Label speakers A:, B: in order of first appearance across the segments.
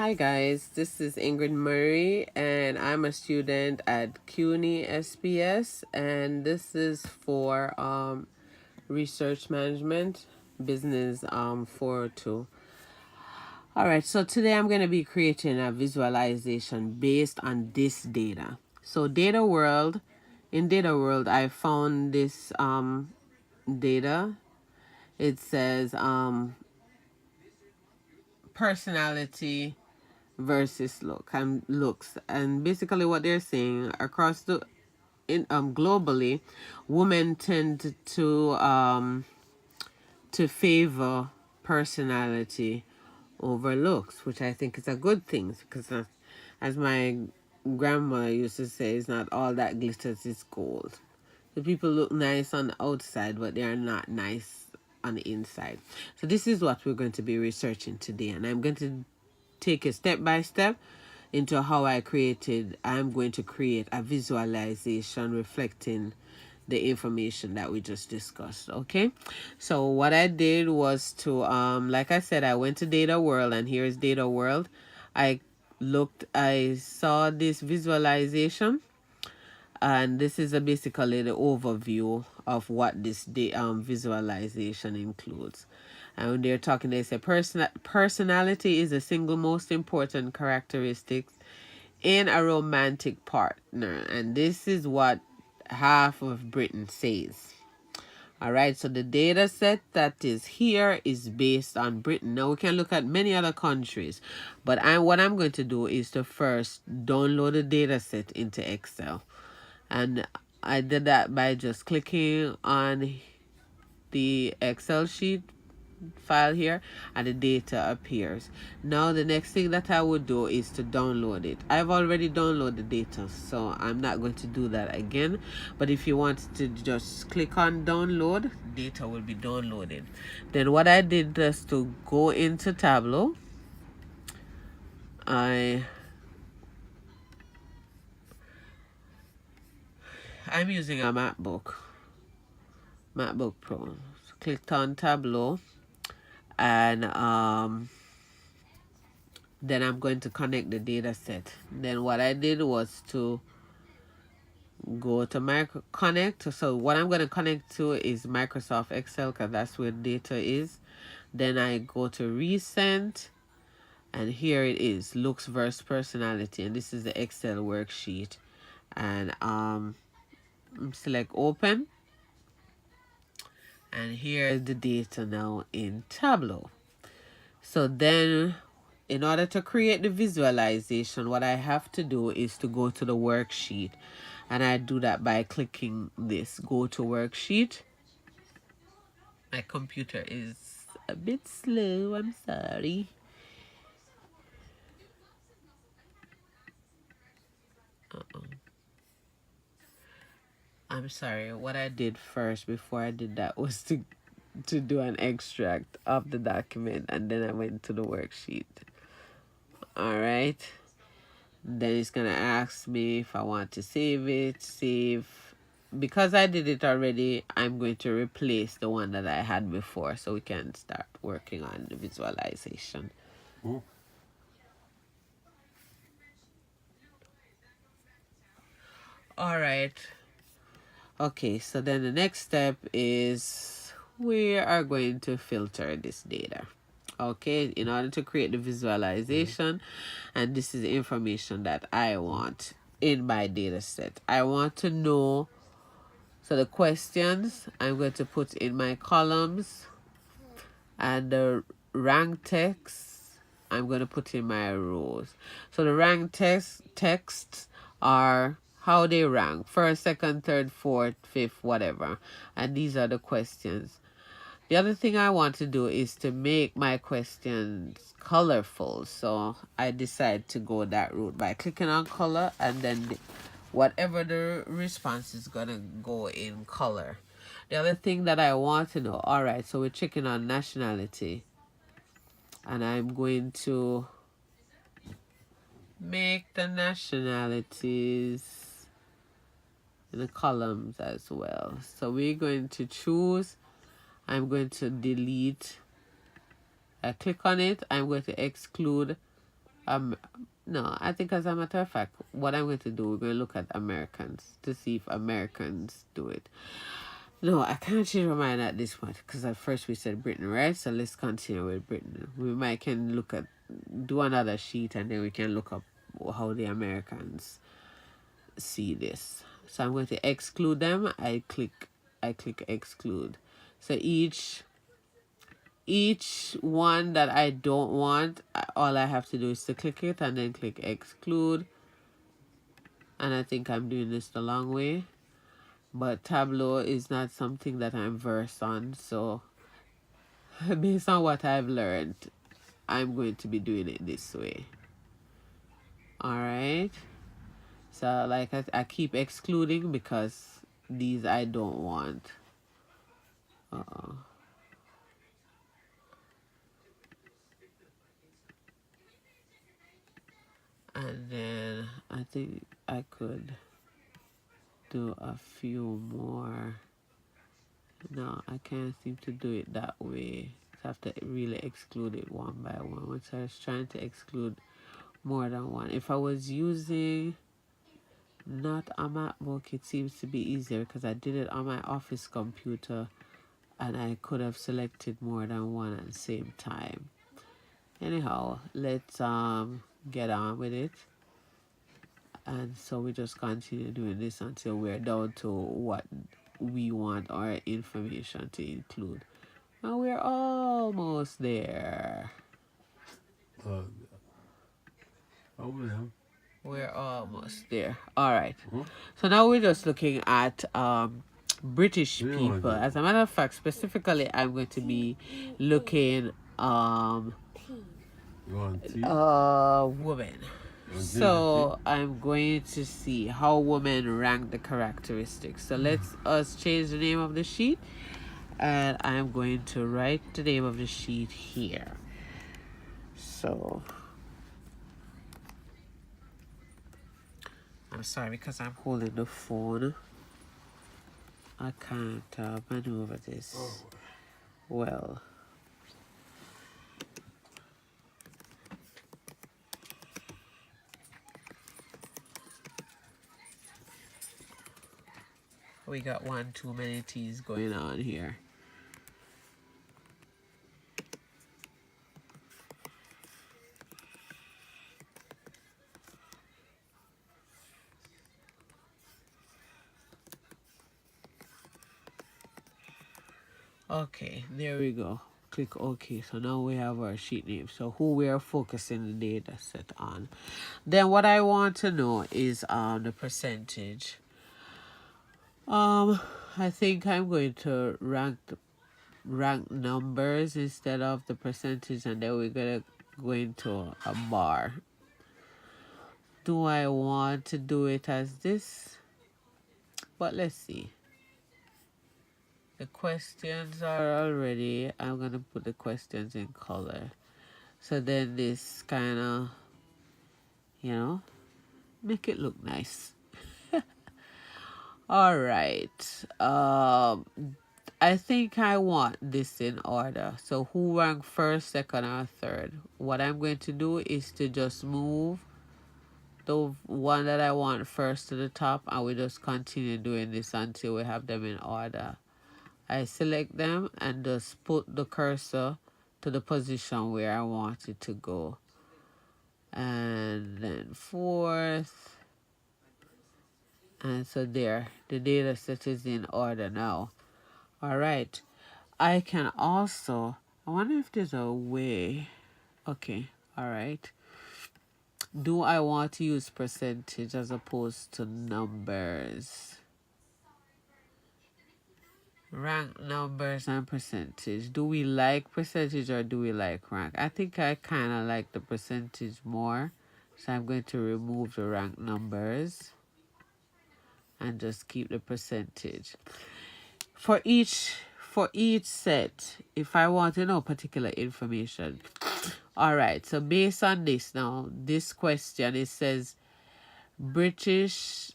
A: Hi guys, this is Ingrid Murray and I'm a student at CUNY SPS, and this is for research management business 402. All right, so today I'm going to be creating a visualization based on this data. So in data world I found this data. It says personality versus looks, and basically what they're saying across the globally, women tend to favor personality over looks, which I think is a good thing, because as my grandmother used to say, it's not all that glitters is gold. The people look nice on the outside, but they are not nice on the inside. So this is what we're going to be researching today, and I'm going to take it step by step into how I'm going to create a visualization reflecting the information that we just discussed. Okay, so what I did was to like I said, I went to Data World, and here's Data World. I saw this visualization, and this is basically the overview of what this visualization includes. And when they're talking, they say personality is the single most important characteristic in a romantic partner, and this is what half of Britain says. All right, so the data set that is here is based on Britain. Now we can look at many other countries, but what I'm going to do is to first download the data set into Excel. And I did that by just clicking on the Excel sheet file here, and the data appears. Now the next thing that I would do is to download it. I've already downloaded the data, so I'm not going to do that again. But if you want to just click on download, data will be downloaded. Then what I did is to go into Tableau. I'm using a MacBook Pro. So clicked on Tableau, and then I'm going to connect the data set. Then what I did was to go to connect. So what I'm going to connect to is Microsoft Excel, because that's where data is. Then I go to recent, and here it is, looks versus personality, and this is the Excel worksheet. And select open, and here is the data now in Tableau. So then, in order to create the visualization, what I have to do is to go to the worksheet, and I do that by clicking this go to worksheet. My computer is a bit slow, I'm sorry. I'm sorry, what I did first before I did that was to do an extract of the document, and then I went to the worksheet. All right, then it's gonna ask me if I want to save it. Because I did it already, I'm going to replace the one that I had before, so we can start working on the visualization. All right, okay, so then the next step is we are going to filter this data. Okay, in order to create the visualization, and this is the information that I want in my data set. I want to know, so the questions I'm going to put in my columns, and the rank text I'm going to put in my rows. So the rank texts are how they rank: first, second, third, fourth, fifth, whatever. And these are the questions. The other thing I want to do is to make my questions colorful. So I decide to go that route by clicking on color, and then whatever the response is going to go in color. The other thing that I want to know, all right, so we're checking on nationality, and I'm going to make the nationalities in the columns as well. So we're going to choose, I'm going to delete, I click on it, I'm going to exclude Um, no, I think as a matter of fact, what I'm going to do, we're going to look at Americans to see if Americans do it. No, I can't change my mind at this point because at first we said Britain, right? So let's continue with Britain. We might can look at, do another sheet, and then we can look up how the Americans see this. So I'm going to exclude them. I click exclude. So each one that I don't want, all I have to do is to click it and then click exclude. And I think I'm doing this the long way, but Tableau is not something that I'm versed on, so based on what I've learned, I'm going to be doing it this way. All right, so like I keep excluding because these I don't want. And then I think I could do a few more. No, I can't seem to do it that way. I have to really exclude it one by one, which I was trying to exclude more than one. If I was using not a MacBook, it seems to be easier because I did it on my office computer and I could have selected more than one at the same time. Anyhow, let's get on with it. And so we just continue doing this until we're down to what we want our information to include. And we're almost there.
B: Oh, yeah.
A: We're almost there. All right. So now we're just looking at British people. As a matter of fact, specifically, I'm going to be looking women. So I'm going to see how women rank the characteristics. So let's us change the name of the sheet, and I'm going to write the name of the sheet here. So I'm sorry because I'm holding the phone. I can't maneuver this well. We got one too many T's going on here. Okay, there we go. Click OK. So now we have our sheet name. So who we are focusing the data set on. Then what I want to know is the percentage. I think I'm going to rank numbers instead of the percentage, and then we're gonna go into a bar. Do I want to do it as this? But let's see. The questions are already, I'm gonna put the questions in color. So then this kind of, make it look nice. All right. I think I want this in order. So who ranked first, second, or third? What I'm going to do is to just move the one that I want first to the top, and we just continue doing this until we have them in order. I select them and just put the cursor to the position where I want it to go. And then fourth. And so there, the data set is in order now. All right. I can also, I wonder if there's a way. Okay. All right. Do I want to use percentage as opposed to numbers? Rank numbers and percentage. Do we like percentage or do we like rank? I think I kind of like the percentage more. So I'm going to remove the rank numbers and just keep the percentage. For each set, if I want to know particular information. All right, so based on this now, this question, it says British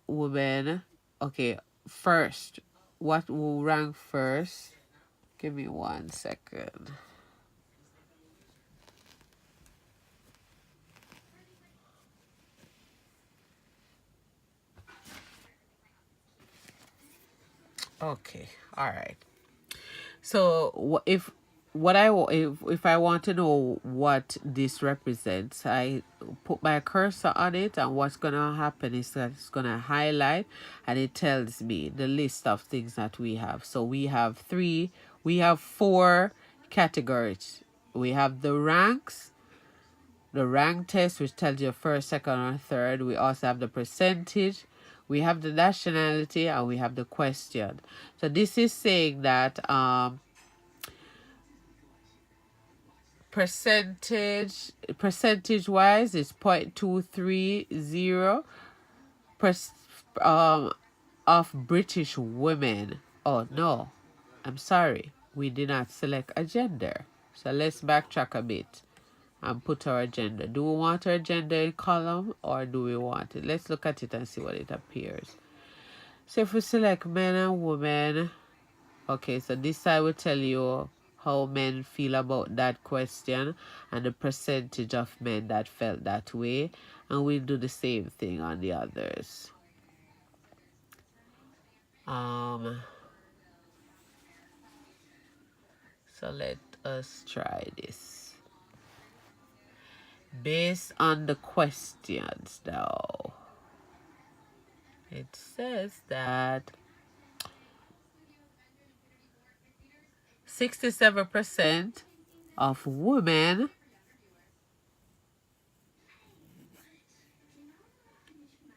A: woman. Okay, first, what will rank first? Give me 1 second. Okay. All right. So if I want to know what this represents, I put my cursor on it, and what's gonna happen is that it's gonna highlight, and it tells me the list of things that we have. So we have four categories. We have the rank test, which tells you first, second, or third. We also have the percentage. We have the nationality, and we have the question. So this is saying that percentage wise is 0.230 um of British women. Oh no, I'm sorry, we did not select a gender. So let's backtrack a bit and put our gender. Do we want our gender in column, or do we want it? Let's look at it and see what it appears. So if we select men and women, okay, so this side will tell you how men feel about that question and the percentage of men that felt that way. And we'll do the same thing on the others. So let us try this. Based on the questions now, it says that 67% of women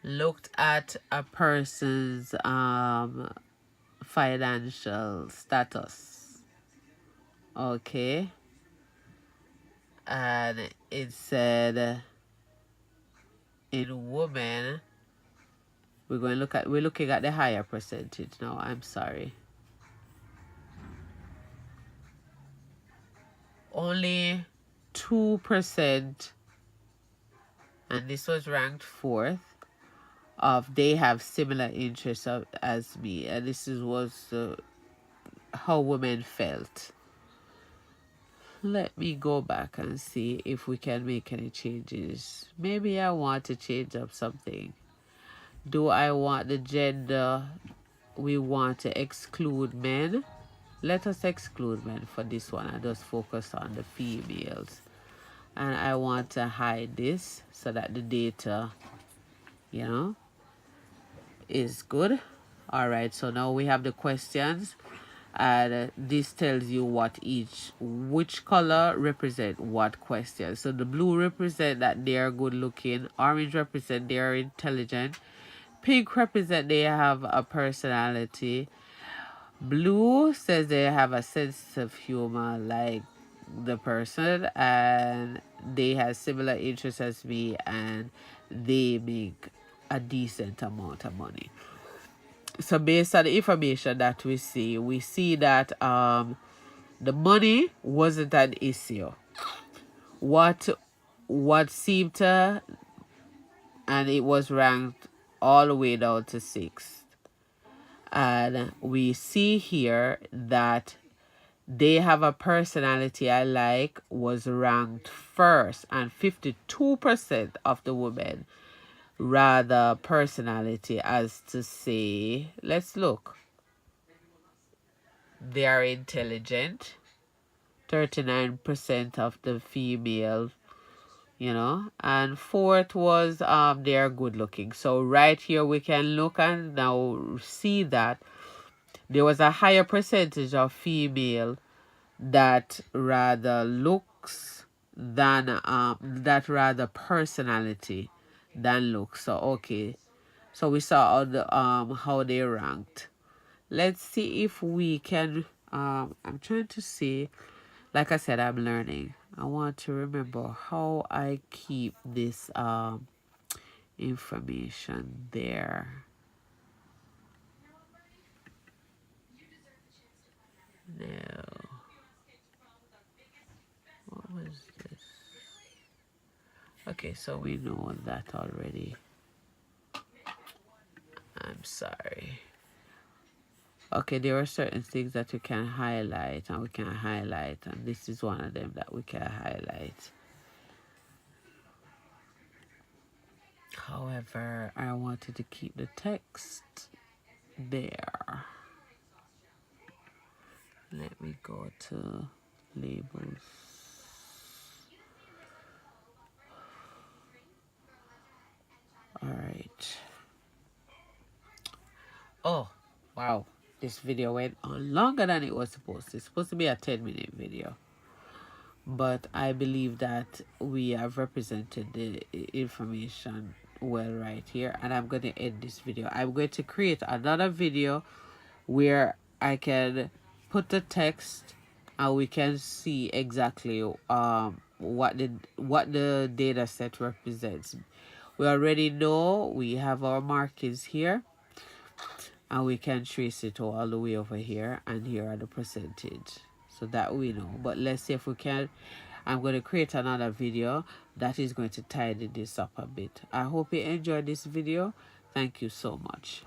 A: looked at a person's financial status. Okay. And it said in women, we're looking at the higher percentage now. I'm sorry. Only 2%, and this was ranked fourth, of they have similar interests as me, and was how women felt. Let me go back and see if we can make any changes. Maybe I want to change up something. Do I want the gender? We want to exclude men. Let us exclude men for this one. I just focus on the females. And I want to hide this so that the data, is good. All right, so now we have the questions, and this tells you which color represent what question. So the blue represent that they are good looking, orange represent they are intelligent, pink represent they have a personality, blue says they have a sense of humor like the person, and they have similar interests as me, and they make a decent amount of money. So based on the information that we see that the money wasn't an issue. What seemed to, and it was ranked all the way down to 6th. And we see here that they have a personality I like was ranked first, and 52% of the women rather personality, as to say, let's look. They are intelligent. 39% of the female, and fourth was they are good looking. So right here we can look and now see that there was a higher percentage of female that rather looks than that rather personality than looks. So okay, so we saw how they ranked. Let's see if we can I'm trying to see, like I said, I'm learning. I want to remember how I keep this information there. No. What was this? Okay, so we know that already. I'm sorry. Okay, there are certain things that we can highlight, and this is one of them that we can highlight. However, I wanted to keep the text there. Let me go to labels. All right. Oh, wow. This video went on longer than it was supposed to. It's supposed to be a 10-minute video. But I believe that we have represented the information well right here. And I'm going to end this video. I'm going to create another video where I can put the text and we can see exactly what the data set represents. We already know we have our markings here, and we can trace it all the way over here, and here are the percentage, so that we know. But let's see if we can. I'm going to create another video that is going to tidy this up a bit. I hope you enjoyed this video. Thank you so much.